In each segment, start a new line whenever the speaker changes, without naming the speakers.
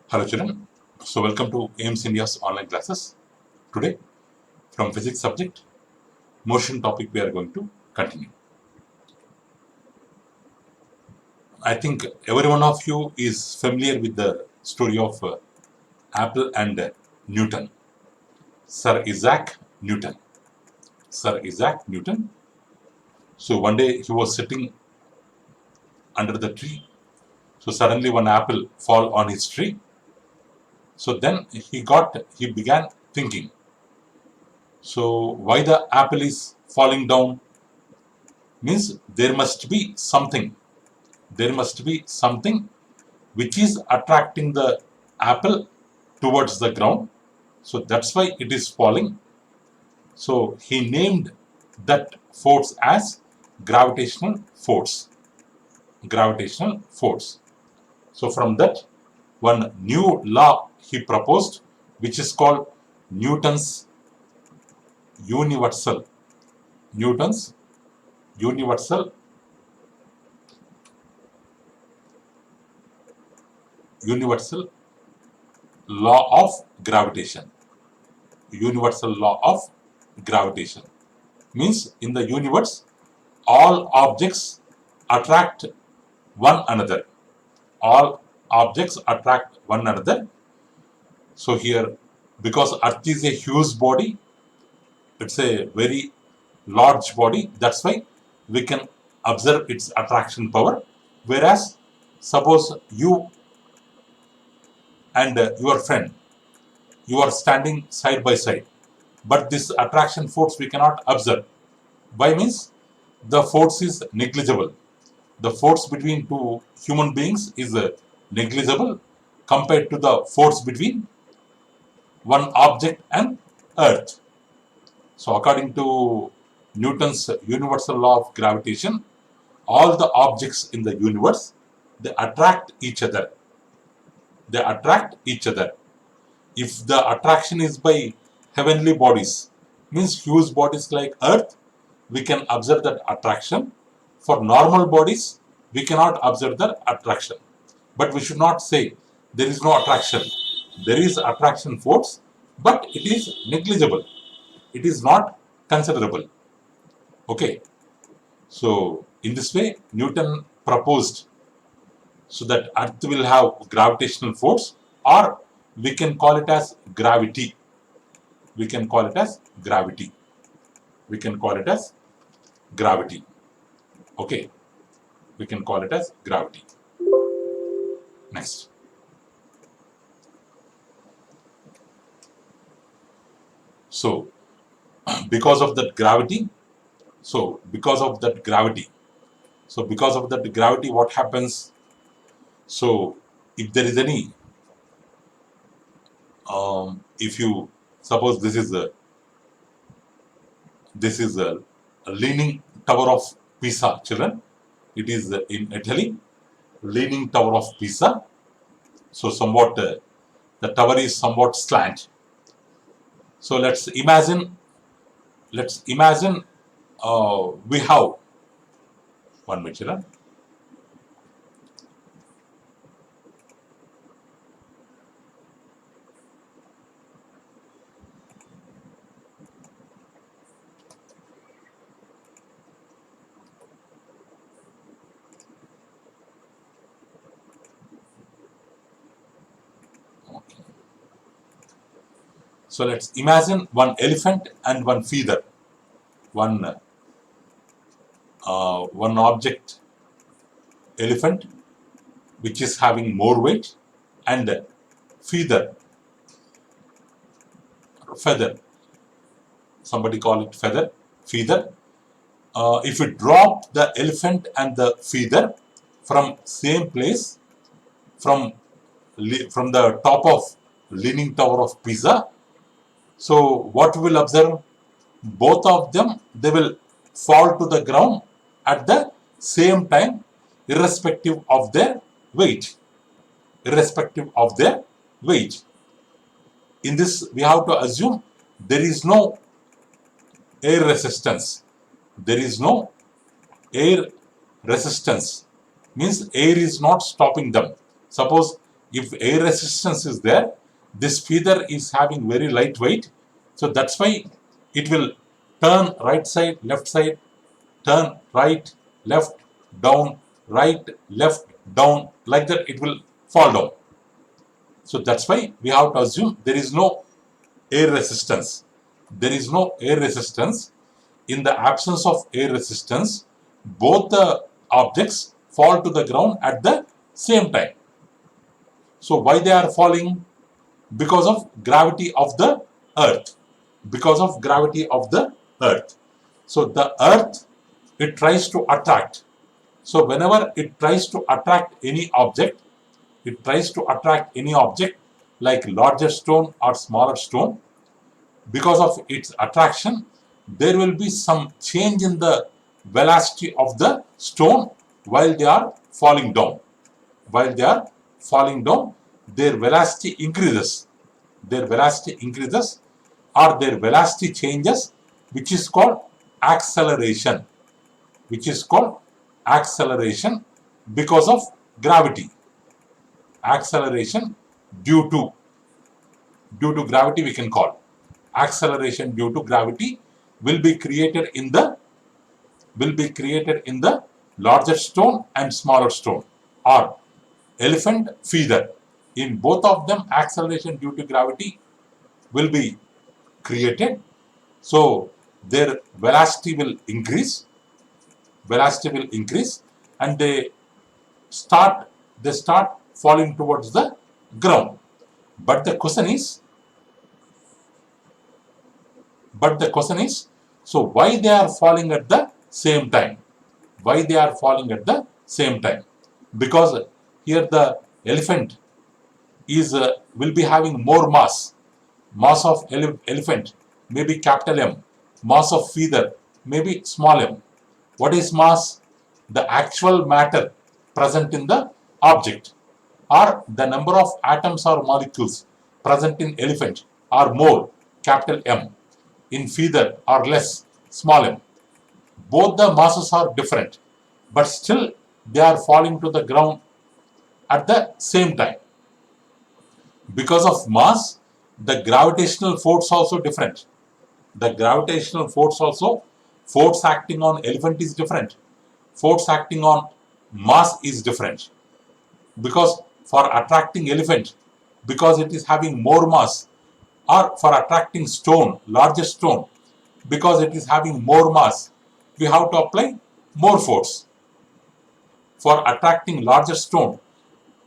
Hello children, so welcome to AIMS India's online classes. Today from physics subject, motion topic we are going to continue. I think every one of you is familiar with the story of Apple and Newton. Sir Isaac Newton. Sir Isaac Newton. So one day he was sitting under the tree. So suddenly one apple fall on his tree. So then he began thinking. So why the apple is falling down? Means there must be something which is attracting the apple towards the ground. So that's why it is falling. So he named that force as gravitational force. Gravitational force. So from that, one new law he proposed, which is called Newton's universal universal law of gravitation. Universal law of gravitation means in the universe all objects attract one another. All objects attract one another. So here, because Earth is a huge body, it's a very large body, that's why we can observe its attraction power. Whereas suppose you and your friend, you are standing side by side, but this attraction force we cannot observe. Why? Means the force is negligible. The force between two human beings is negligible compared to the force between one object and Earth. So according to Newton's universal law of gravitation, all the objects in the universe, they attract each other. They attract each other. If the attraction is by heavenly bodies, means huge bodies like Earth, we can observe that attraction. For normal bodies, we cannot observe the attraction. But we should not say there is no attraction. There is attraction force, but it is negligible. It is not considerable. Okay. So in this way, Newton proposed so that Earth will have gravitational force, or we can call it as gravity. We can call it as gravity. We can call it as gravity. Okay. We can call it as gravity. Next. So, because of that gravity, what happens? So, if there is any, if you suppose this is a leaning tower of Pisa, children. It is in Italy, leaning tower of Pisa. So somewhat the tower is somewhat slant. So let's imagine we have one minute, children. So let's imagine one elephant and one feather, one object, elephant, which is having more weight, and feather, feather. Somebody call it feather. If you drop the elephant and the feather from same place, from the top of Leaning Tower of Pisa, so what we will observe? Both of them, they will fall to the ground at the same time, irrespective of their weight. Irrespective of their weight. In this, we have to assume there is no air resistance. There is no air resistance. Means air is not stopping them. Suppose if air resistance is there, this feather is having very light weight, so that's why it will turn right side, left side, turn right, left, down, right, left, down, like that it will fall down. So that's why we have to assume there is no air resistance. There is no air resistance. In the absence of air resistance, both the objects fall to the ground at the same time. So why they are falling? Because of gravity of the earth. Because of gravity of the earth. So the earth, it tries to attract. So whenever it tries to attract any object, like larger stone or smaller stone, because of its attraction, there will be some change in the velocity of the stone while they are falling down. While they are falling down, their velocity increases. Their velocity increases or their velocity changes, which is called acceleration. Which is called acceleration because of gravity. Acceleration due to gravity we can call. Acceleration due to gravity will be created in the larger stone and smaller stone, or elephant feather. In both of them, acceleration due to gravity will be created. So their velocity will increase. And they start falling towards the ground. But the question is, so why they are falling at the same time? Why they are falling at the same time? Because here the elephant is will be having more mass. Mass of elephant may be capital M. Mass of feather may be small m. What is mass? The actual matter present in the object, or the number of atoms or molecules present in elephant are more, capital M. In feather are less, small m. Both the masses are different, but still they are falling to the ground at the same time. Because of mass, the gravitational force also different. The gravitational force also, force acting on elephant is different. Force acting on mass is different. Because for attracting elephant, because it is having more mass, or for attracting stone, larger stone, because it is having more mass, we have to apply more force. For attracting larger stone,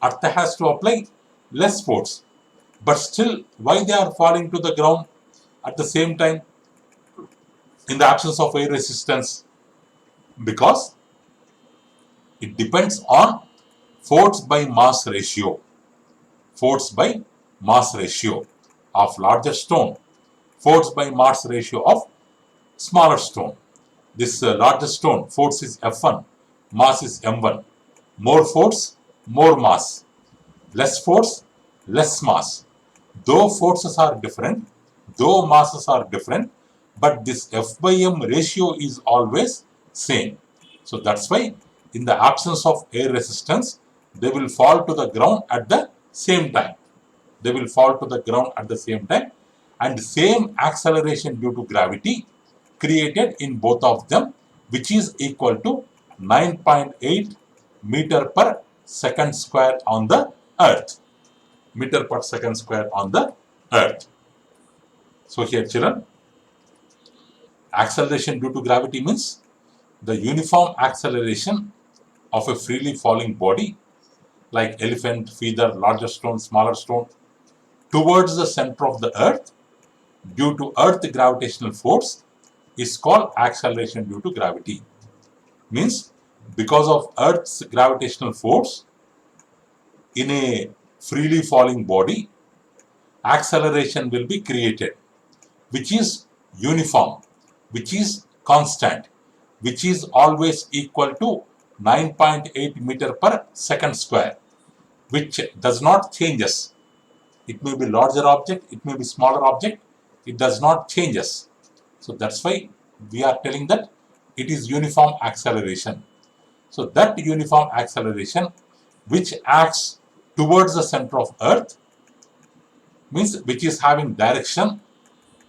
Earth has to apply less force. But still, why they are falling to the ground at the same time in the absence of air resistance? Because it depends on force by mass ratio. Force by mass ratio of larger stone. Force by mass ratio of smaller stone. This larger stone, force is F1, mass is M1. More force, more mass. Less force, less mass. Though forces are different, though masses are different, but this F by M ratio is always same. So that's why in the absence of air resistance, they will fall to the ground at the same time. They will fall to the ground at the same time, and same acceleration due to gravity created in both of them, which is equal to 9.8 meter per second square on the earth. Meter per second square on the earth. So here children, acceleration due to gravity means the uniform acceleration of a freely falling body like elephant, feather, larger stone, smaller stone towards the center of the earth due to earth gravitational force is called acceleration due to gravity. Means because of earth's gravitational force in a freely falling body, acceleration will be created, which is uniform, which is constant, which is always equal to 9.8 meter per second square, which does not changes. It may be larger object, it may be smaller object, it does not changes. So that's why we are telling that it is uniform acceleration. So that uniform acceleration which acts towards the center of earth, means which is having direction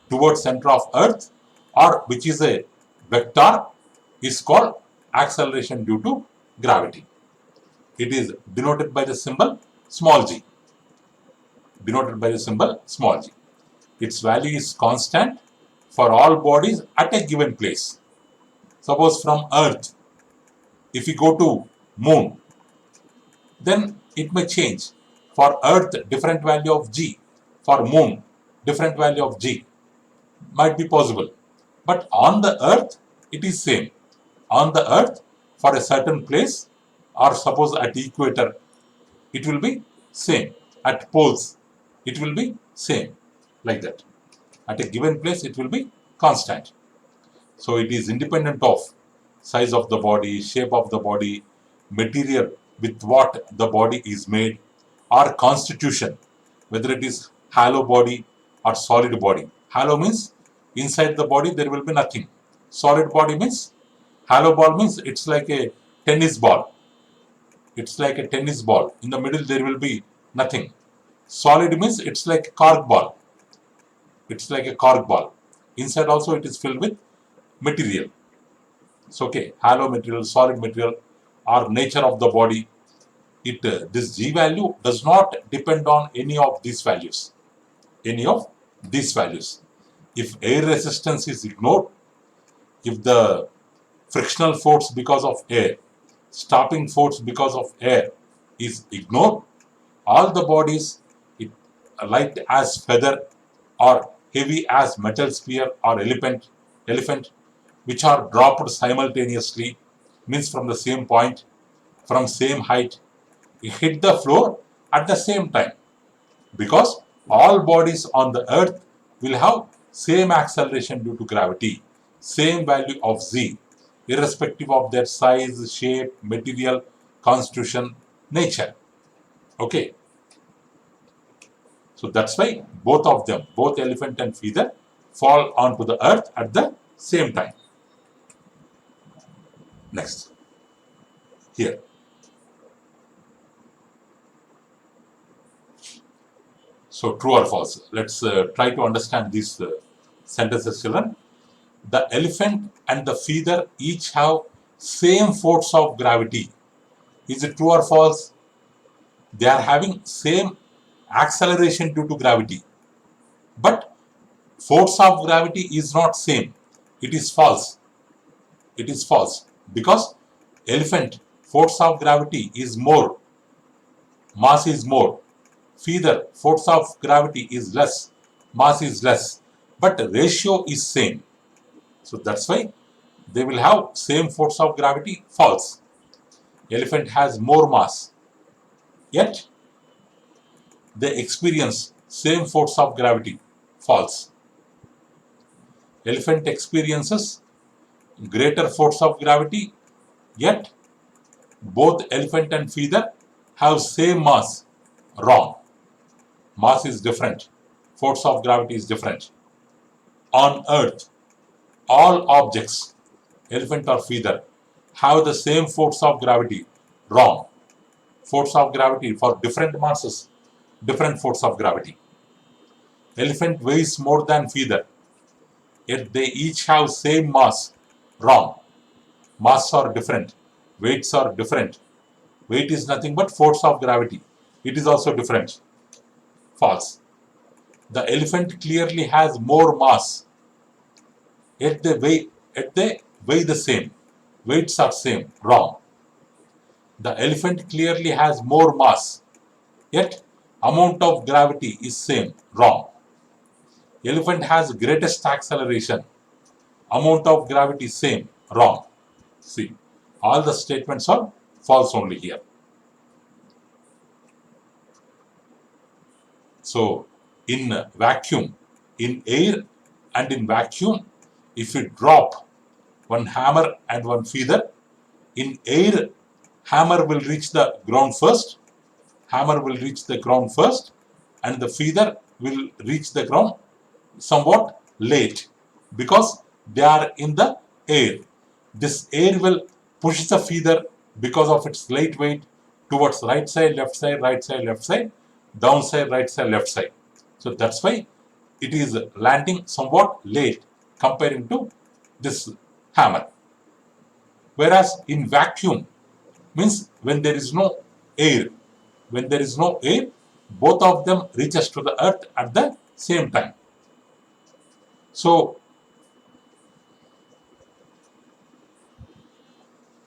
towards center of earth, or which is a vector, is called acceleration due to gravity. It is denoted by the symbol small g. Denoted by the symbol small g. Its value is constant for all bodies at a given place. Suppose from earth, if we go to moon, then it may change. For earth, different value of g. For moon, different value of g. Might be possible. But on the earth, it is same. On the earth, for a certain place, or suppose at equator, it will be same. At poles, it will be same. Like that. At a given place, it will be constant. So it is independent of size of the body, shape of the body, material with what the body is made, or constitution, whether it is hollow body or solid body. Hollow means inside the body there will be nothing. Solid body means, hollow ball means it's like a tennis ball. It's like a tennis ball. In the middle there will be nothing. Solid means it's like a cork ball. It's like a cork ball. Inside also it is filled with material. It's okay. Hollow material, solid material, or nature of the body. This G value does not depend on any of these values. Any of these values. If air resistance is ignored, if the frictional force because of air, stopping force because of air is ignored, all the bodies, light as feather or heavy as metal sphere or elephant, which are dropped simultaneously, means from the same point, from same height, hit the floor at the same time, because all bodies on the earth will have same acceleration due to gravity, same value of z, irrespective of their size, shape, material, constitution, nature. Okay. So that's why both of them, both elephant and feather, fall onto the earth at the same time. Next. Here. So true or false? Let's try to understand these sentences, children. The elephant and the feather each have same force of gravity. Is it true or false? They are having same acceleration due to gravity. But force of gravity is not same. It is false. It is false. Because elephant, force of gravity is more. Mass is more. Feather, force of gravity is less. Mass is less. But ratio is same. So that's why they will have same force of gravity. False. Elephant has more mass. Yet they experience same force of gravity. False. Elephant experiences greater force of gravity, yet both elephant and feather have same mass. Wrong. Mass is different. Force of gravity is different. On earth, all objects, elephant or feather, have the same force of gravity. Wrong. Force of gravity for different masses, different force of gravity. Elephant weighs more than feather, yet they each have same mass. Wrong. Masses are different. Weights are different. Weight is nothing but force of gravity. It is also different. False. The elephant clearly has more mass, yet they weigh the same. Weights are same. Wrong. The elephant clearly has more mass, yet amount of gravity is same. Wrong. Elephant has greatest acceleration. Amount of gravity same. Wrong. See, all the statements are false only here. So, in vacuum, in air and in vacuum, if you drop one hammer and one feather, in air, hammer will reach the ground first, and the feather will reach the ground somewhat late, because they are in the air. This air will push the feather because of its light weight, towards right side, left side, right side, left side, down side, right side, left side. So that's why it is landing somewhat late comparing to this hammer. Whereas in vacuum means when there is no air, both of them reaches to the earth at the same time. So,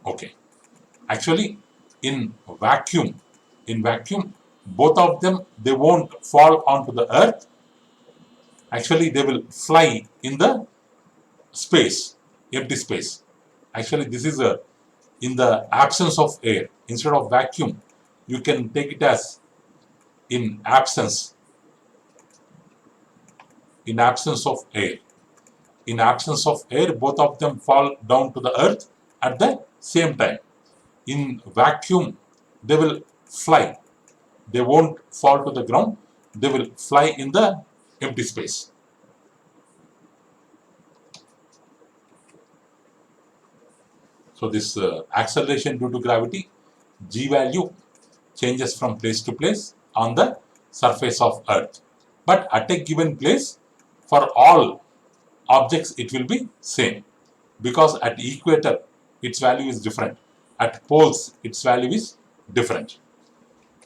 okay, actually in vacuum, both of them, they won't fall onto the earth. Actually, they will fly in the space, empty space. Actually, this is in the absence of air. Instead of vacuum, you can take it as in absence of air. In absence of air, both of them fall down to the earth at the same time. In vacuum, they will fly. They won't fall to the ground. They will fly in the empty space. So this acceleration due to gravity, G value changes from place to place on the surface of Earth. But at a given place, for all objects, it will be same. Because at equator, its value is different. At poles, its value is different.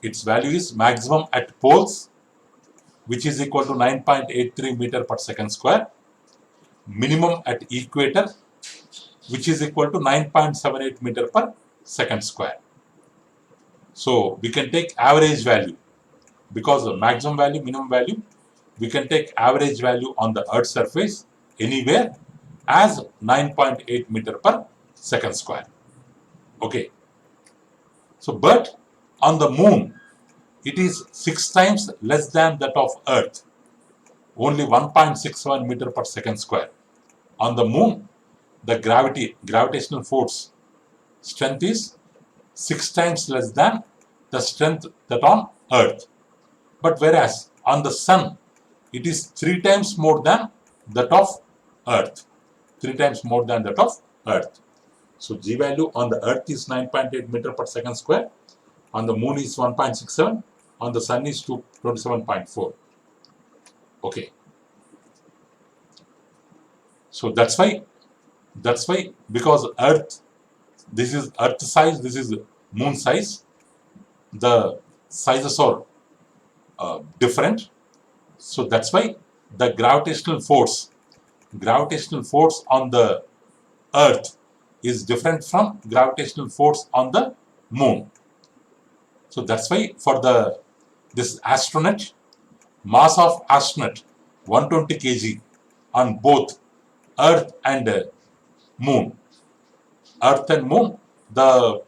Its value is maximum at poles, which is equal to 9.83 meter per second square. Minimum at equator, which is equal to 9.78 meter per second square. So we can take average value, because the maximum value, minimum value, we can take average value on the Earth's surface anywhere as 9.8 meter per second square. Okay. So, but on the moon, it is 6 times less than that of Earth, only 1.67 meter per second square. On the moon, the gravitational force strength is 6 times less than the strength that on Earth. But whereas on the sun, it is 3 times more than that of Earth. 3 times more than that of Earth. So G value on the Earth is 9.8 meter per second square. On the moon is 1.67. On the sun is 27.4. Okay. So that's why because Earth, this is Earth size, this is moon size, the sizes are different. So that's why the gravitational force on the Earth is different from gravitational force on the moon. So that's why for this astronaut, mass of astronaut 120 kg on both Earth and moon. Earth and moon, the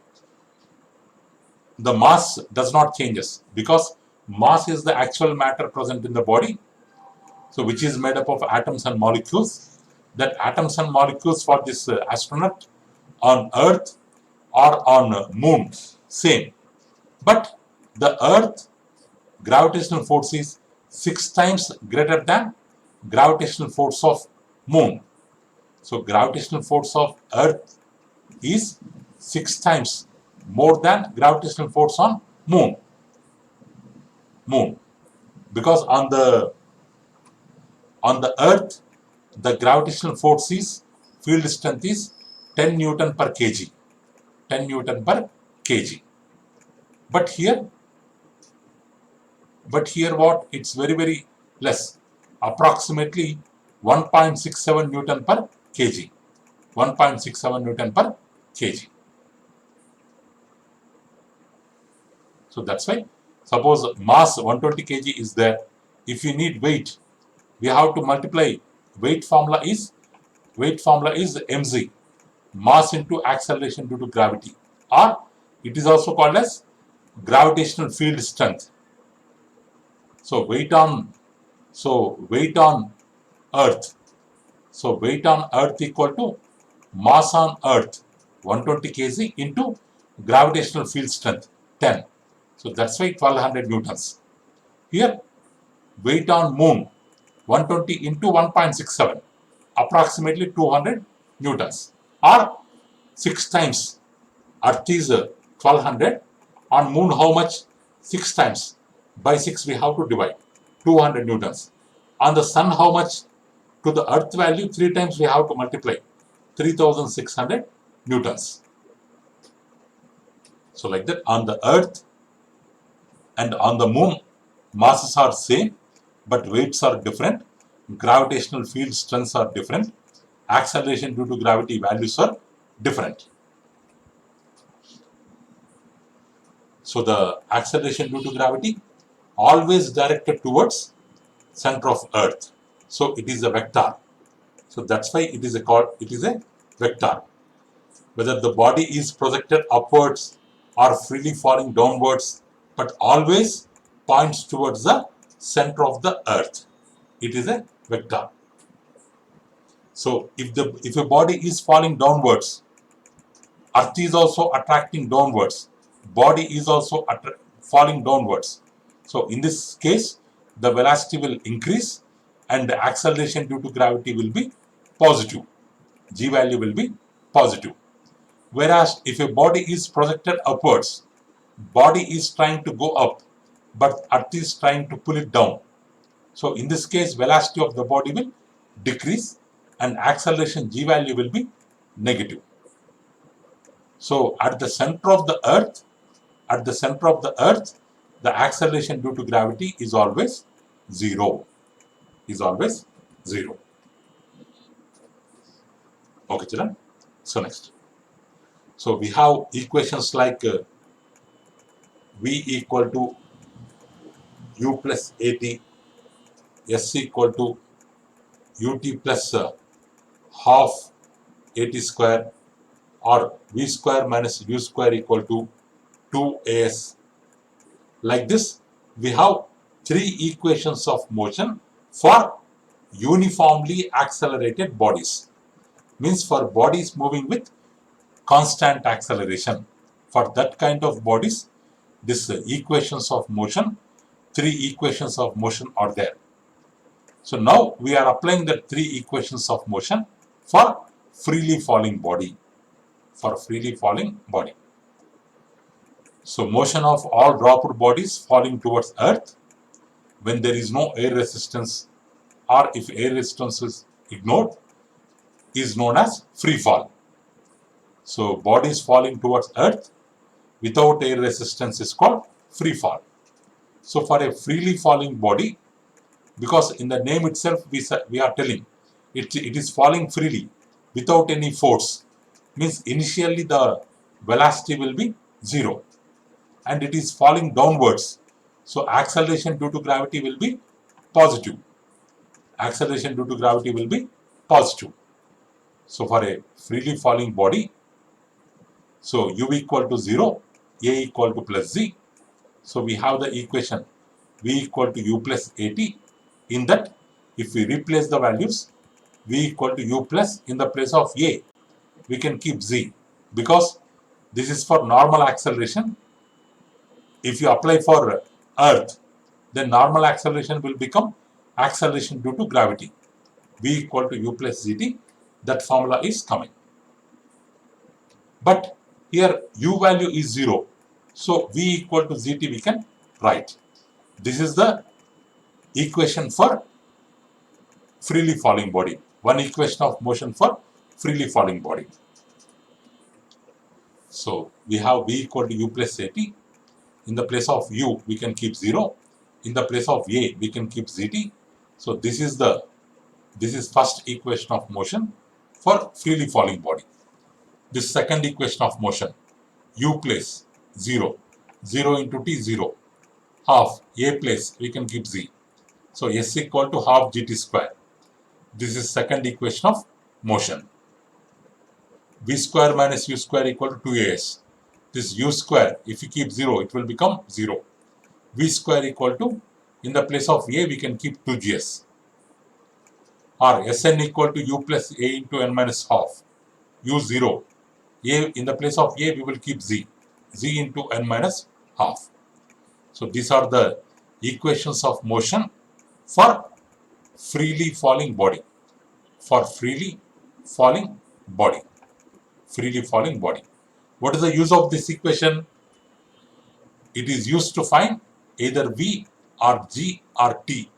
mass does not changes, because mass is the actual matter present in the body, so which is made up of atoms and molecules. That atoms and molecules for this astronaut on Earth or on moon same, but the Earth gravitational force is 6 times greater than gravitational force of moon. So gravitational force of Earth is 6 times more than gravitational force on moon. Because on the Earth, the gravitational force is, field strength is 10 Newton per kg. 10 Newton per kg. But here what? It's very, very less. Approximately 1.67 Newton per kg. 1.67 Newton per kg. So that's why, suppose mass 120 kg is there. If you need weight, we have to multiply. Weight formula is mg, mass into acceleration due to gravity, or it is also called as gravitational field strength. So weight on Earth. So weight on Earth equal to mass on Earth 120 kg into gravitational field strength 10. So that's why 1200 newtons. Here weight on moon 120 into 1.67, approximately 200 newtons, or 6 times. Earth is 1200, On moon, how much? 6 times. By 6 we have to divide. 200 newtons. On the sun, how much? To the earth value, 3 times we have to multiply. 3600 newtons. So like that, on the earth and on the moon, masses are same, but weights are different. Gravitational field strengths are different. Acceleration due to gravity values are different. So the acceleration due to gravity always directed towards center of earth. So it is a vector. So that's why it is a vector. Whether the body is projected upwards or freely falling downwards, but always points towards the center of the earth. It is a vector. So if a body is falling downwards, earth is also attracting downwards, body is also falling downwards. So in this case, the velocity will increase and the acceleration due to gravity will be positive. G value will be positive. Whereas if a body is projected upwards, body is trying to go up, but earth is trying to pull it down. So in this case, velocity of the body will decrease and acceleration G value will be negative. So at the center of the earth, the acceleration due to gravity is always zero. Okay, children. So next. So we have equations like V equal to U plus AT, S equal to UT plus half AT square, or V square minus U square equal to 2AS. Like this, we have 3 equations of motion for uniformly accelerated bodies. Means for bodies moving with constant acceleration. For that kind of bodies, this equations of motion, 3 equations of motion are there. So now we are applying the 3 equations of motion for freely falling body. So motion of all dropped bodies falling towards earth when there is no air resistance, or if air resistance is ignored, is known as free fall. So bodies falling towards earth without air resistance is called free fall. So for a freely falling body, because in the name itself we are telling it is falling freely without any force, means initially the velocity will be 0 and it is falling downwards. So acceleration due to gravity will be positive. So for a freely falling body, so U equal to 0, A equal to plus Z. So we have the equation V equal to U plus AT. In that, if we replace the values, V equal to U plus, in the place of A, we can keep Z, because this is for normal acceleration. If you apply for earth, then normal acceleration will become acceleration due to gravity. V equal to U plus ZT, that formula is coming. But here U value is 0. So V equal to ZT we can write. This is the equation for freely falling body. One equation of motion for freely falling body. So we have V equal to U plus AT. In the place of U, we can keep 0. In the place of A, we can keep ZT. So this is first equation of motion for freely falling body. This second equation of motion, U place 0, 0 into T 0, half A place, we can keep Z. So S equal to half GT square. This is second equation of motion. V square minus U square equal to 2AS. This U square, if you keep 0, it will become 0. V square equal to, in the place of A, we can keep 2GS. Or Sn equal to U plus A into N minus half. U 0. A, in the place of A, we will keep Z. Z into N minus half. So these are the equations of motion for freely falling body. Freely falling body. What is the use of this equation? It is used to find either V or G or T.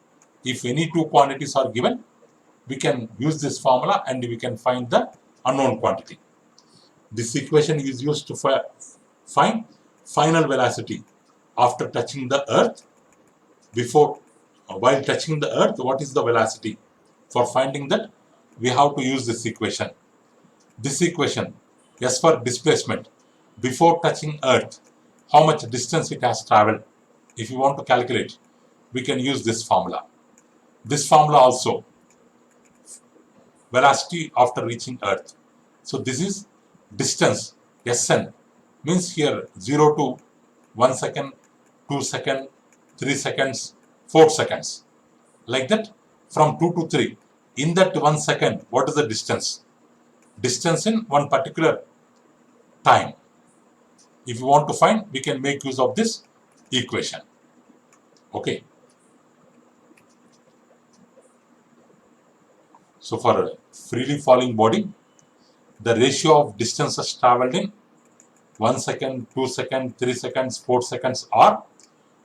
If any two quantities are given, we can use this formula and we can find the unknown quantity. This equation is used to find final velocity after touching the earth. While touching the earth, what is the velocity? For finding that, we have to use this equation. This equation, S for displacement, before touching earth, how much distance it has traveled. If you want to calculate, we can use this formula. This formula also, velocity after reaching earth. So this is distance, Sn, means here 0 to 1 second, 2 second, 3 seconds, 4 seconds. Like that, from 2 to 3. In that 1 second, what is the distance? Distance in one particular time. If you want to find, we can make use of this equation. Okay. So for a freely falling body, the ratio of distances traveled in 1 second, 2 seconds, 3 seconds, 4 seconds are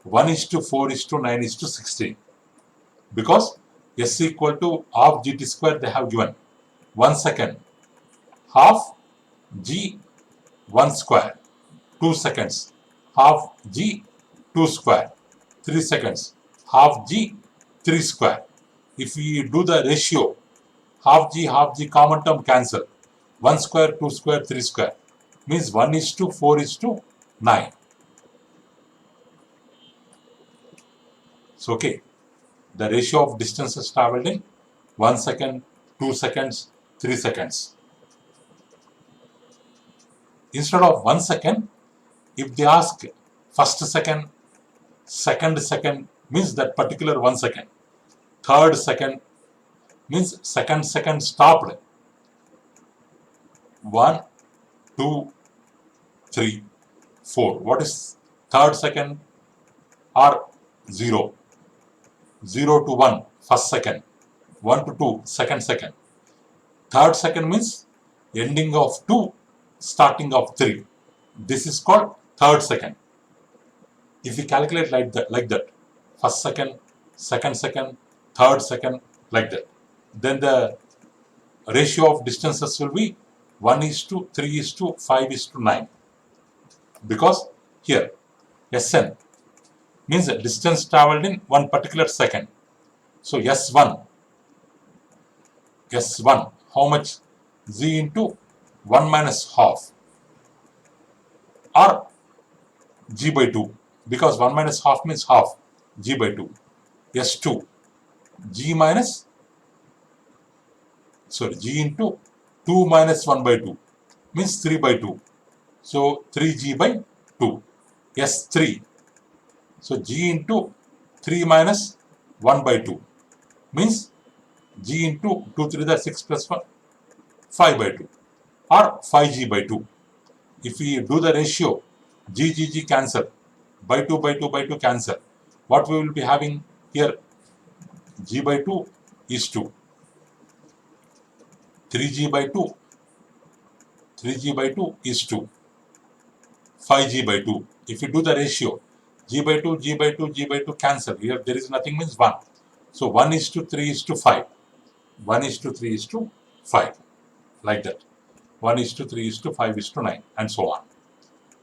1:4:9:16. Because S equal to half gt square they have given. 1 second, half g 1 square. 2 seconds, half g 2 square. 3 seconds, half g 3 square. If we do the ratio, half g common term cancel. 1 square, 2 square, 3 square. Means 1:4:9. So okay, the ratio of distances traveled in 1 second, 2 seconds, 3 seconds. Instead of 1 second, if they ask first second, second second, means that particular 1 second. Third second means second stopped. 1, 2, 3, 4. What is third second? Or 0. 0 to 1, first second. 1 to 2, second second. Third second means ending of 2, starting of 3. This is called third second. If we calculate like that, first second, second second, third second, like that, then the ratio of distances will be 1:3:5:9. Because here Sn means the distance traveled in one particular second. So S1, how much? Z into 1 minus half or G by 2, because 1 minus half means half, G by 2. S2, G into 2 minus 1 by 2 means 3 by 2. So 3G by 2. S3, so G into 3 minus 1 by 2 means G into 2 3 the 6 plus 1, 5 by 2 or 5G by 2. If we do the ratio, G cancel, by 2 by 2 by 2 cancel. What we will be having here? G by 2 is 2. 3G by 2. 3G by 2 is 2. 5G by 2. If you do the ratio, G by 2, G by 2, G by 2 cancel. Here there is nothing means 1. So 1:3:5. 1:3:5. Like that. 1:3:5:9 and so on.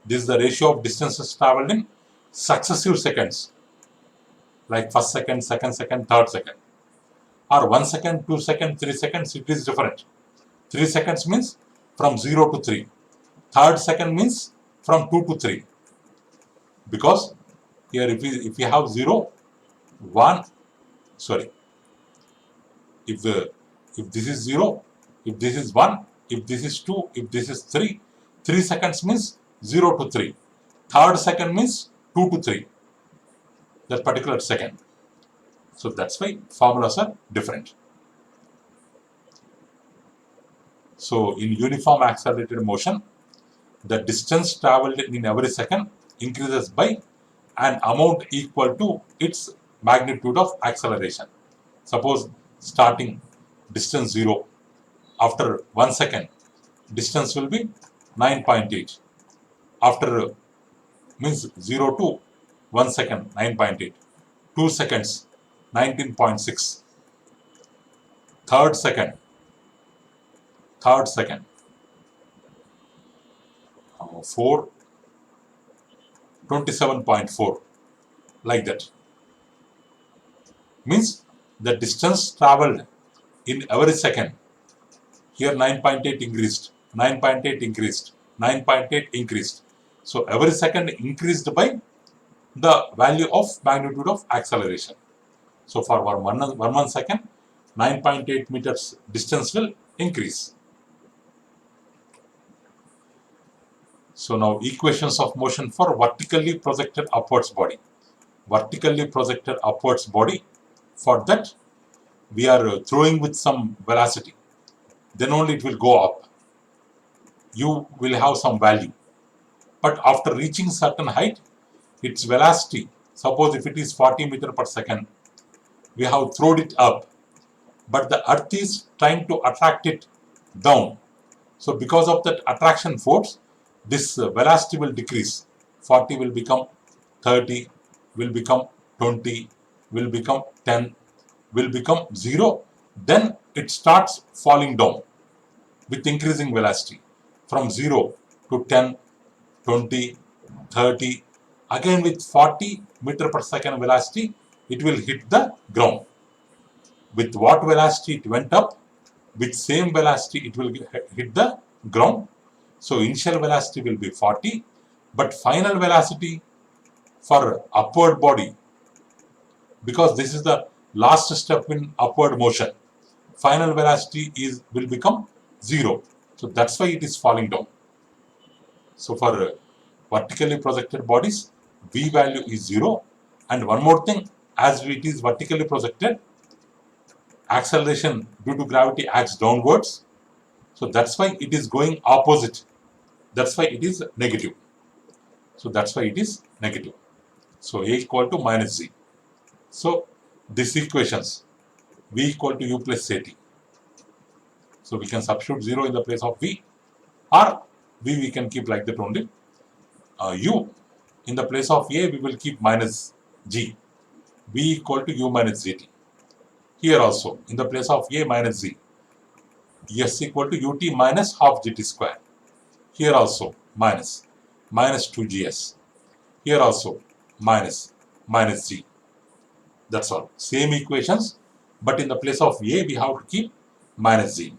This is the ratio of distances traveled in successive seconds. Like first second, second second, third second. Or 1 second, 2 seconds, 3 seconds, it is different. 3 seconds means from 0 to 3. Third second means from 2 to 3. Because here if we have 0, 1, sorry. If this is 0, if this is 1, if this is 2, if this is 3, 3 seconds means 0 to 3. Third second means 2 to 3. That particular second. So that's why formulas are different. So in uniform accelerated motion, the distance traveled in every second increases by an amount equal to its magnitude of acceleration. Suppose starting distance 0, after 1 second, distance will be 9.8. After means 0 to 1 second 9.8, 2 seconds 19.6, third second 4 27.4, like that. Means the distance traveled in every second. Here 9.8 increased, 9.8 increased, 9.8 increased. So every second increased by the value of magnitude of acceleration. So for 1 second, 9.8 meters distance will increase. So now equations of motion for vertically projected upwards body. Vertically projected upwards body, for that we are throwing with some velocity, then only it will go up. You will have some value, but after reaching certain height, its velocity, suppose if it is 40 meter per second, we have thrown it up, but the earth is trying to attract it down. So because of that attraction force, this velocity will decrease. 40 will become 30, will become 20, will become 10, will become 0. Then it starts falling down with increasing velocity from 0 to 10, 20, 30. Again with 40 meter per second velocity, it will hit the ground. With what velocity it went up, with same velocity it will hit the ground. So initial velocity will be 40, but final velocity for upward body, because this is the last step in upward motion, final velocity will become 0. So that's why it is falling down. So for vertically projected bodies, V value is 0. And one more thing, as it is vertically projected, acceleration due to gravity acts downwards. So that's why it is going opposite. That's why it is negative. So that's why it is negative. So A equal to minus Z. So these equations, V equal to U plus AT. So we can substitute 0 in the place of V, or V we can keep like that only. U in the place of A we will keep minus G. V equal to U minus ZT. Here also in the place of A minus Z, S equal to UT minus half GT square. Here also minus 2GS. Here also minus G. That's all. Same equations, but in the place of A we have to keep minus Z.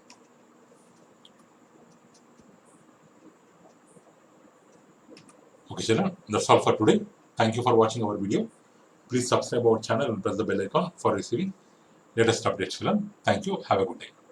Okay children, that's all for today. Thank you for watching our video. Please subscribe our channel and press the bell icon for receiving latest updates children. Thank you. Have a good day.